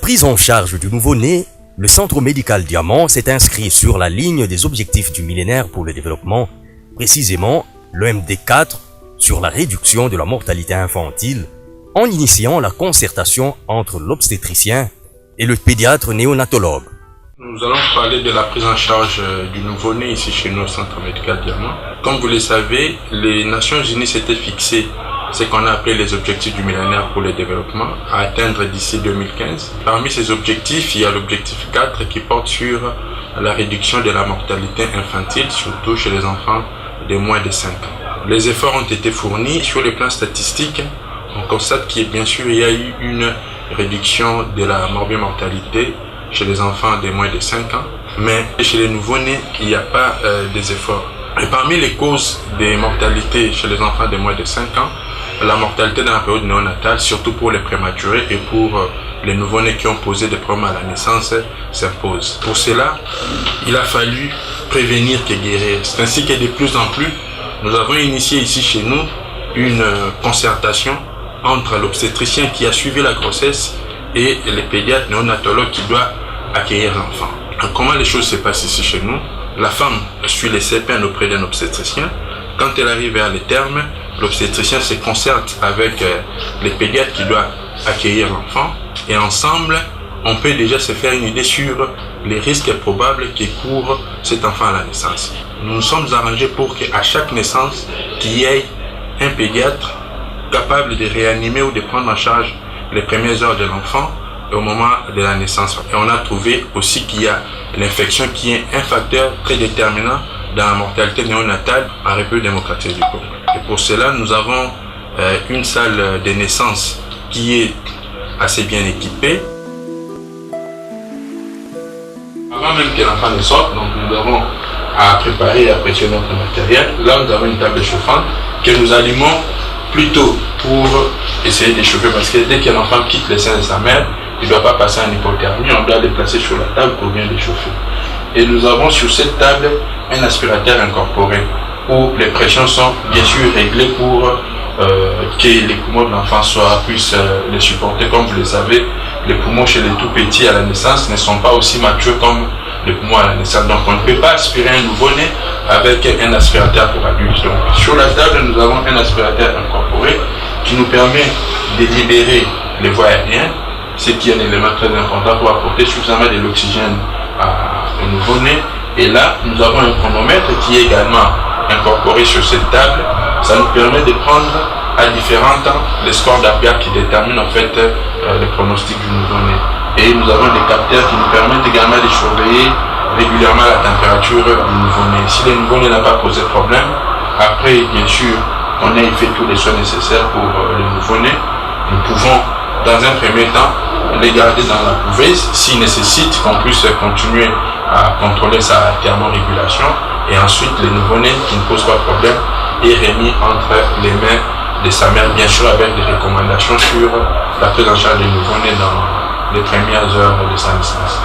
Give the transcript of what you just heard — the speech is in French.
prise en charge du nouveau-né, le Centre médical Diamant s'est inscrit sur la ligne des objectifs du millénaire pour le développement, précisément le MD4 sur la réduction de la mortalité infantile, en initiant la concertation entre l'obstétricien et le pédiatre néonatologue. Nous allons parler de la prise en charge du nouveau-né ici chez nous au Centre médical Diamant. Comme vous le savez, les Nations Unies s'étaient fixées ce qu'on a appelé les objectifs du millénaire pour le développement à atteindre d'ici 2015. Parmi ces objectifs, il y a l'objectif 4 qui porte sur la réduction de la mortalité infantile, surtout chez les enfants de moins de 5 ans. Les efforts ont été fournis sur le plan statistique. On constate qu'il bien sûr il y a eu une réduction de la morbimortalité chez les enfants de moins de 5 ans, mais chez les nouveau-nés, il n'y a pas des efforts. Et parmi les causes des mortalités chez les enfants de moins de 5 ans, la mortalité dans la période néonatale, surtout pour les prématurés et pour les nouveau-nés qui ont posé des problèmes à la naissance, s'impose. Pour cela, il a fallu prévenir que guérir. C'est ainsi que de plus en plus, nous avons initié ici chez nous une concertation entre l'obstétricien qui a suivi la grossesse et les pédiatres néonatologues qui doivent accueillir l'enfant. Comment les choses se passent ici chez nous? La femme suit les CPN auprès d'un obstétricien. Quand elle arrive à le terme, l'obstétricien se concerte avec les pédiatres qui doivent accueillir l'enfant et ensemble, on peut déjà se faire une idée sur les risques probables qui courent cet enfant à la naissance. Nous nous sommes arrangés pour qu'à chaque naissance, qu'il y ait un pédiatre capable de réanimer ou de prendre en charge les premières heures de l'enfant au moment de la naissance. Et on a trouvé aussi qu'il y a l'infection qui est un facteur très déterminant dans la mortalité néonatale en République démocratique du Congo. Et pour cela, nous avons une salle de naissance qui est assez bien équipée. Avant même que l'enfant ne sorte, donc nous avons à préparer et apprécier notre matériel. Là, nous avons une table chauffante que nous allumons plutôt pour essayer de chauffer, parce que dès que l'enfant quitte le sein de sa mère, il ne doit pas passer en hypothermie, on doit le placer sur la table pour bien le chauffer. Et nous avons sur cette table un aspirateur incorporé où les pressions sont bien sûr réglées pour que les poumons de l'enfant puissent les supporter. Comme vous le savez, les poumons chez les tout petits à la naissance ne sont pas aussi matures comme les poumons à la naissance. Donc on ne peut pas aspirer un nouveau-né avec un aspirateur pour adultes. Donc sur la table, nous avons un aspirateur incorporé qui nous permet de libérer les voies aériennes, ce qui est un élément très important pour apporter suffisamment de l'oxygène au nouveau-né. Et là, nous avons un chronomètre qui est également incorporé sur cette table. Ça nous permet de prendre à différents temps les scores d'Apgar qui déterminent en fait le pronostic du nouveau-né. Et nous avons des capteurs qui nous permettent également de surveiller régulièrement la température du nouveau-né. Si le nouveau-né n'a pas posé de problème, après, bien sûr, on a fait tous les soins nécessaires pour le nouveau-né. Nous pouvons, dans un premier temps, les garder dans la couveuse s'il nécessite qu'on puisse continuer à contrôler sa thermorégulation. Et ensuite, le nouveau-né qui ne pose pas de problème est remis entre les mains de sa mère, bien sûr avec des recommandations sur la prise en charge du nouveau-né dans les premières heures de sa naissance.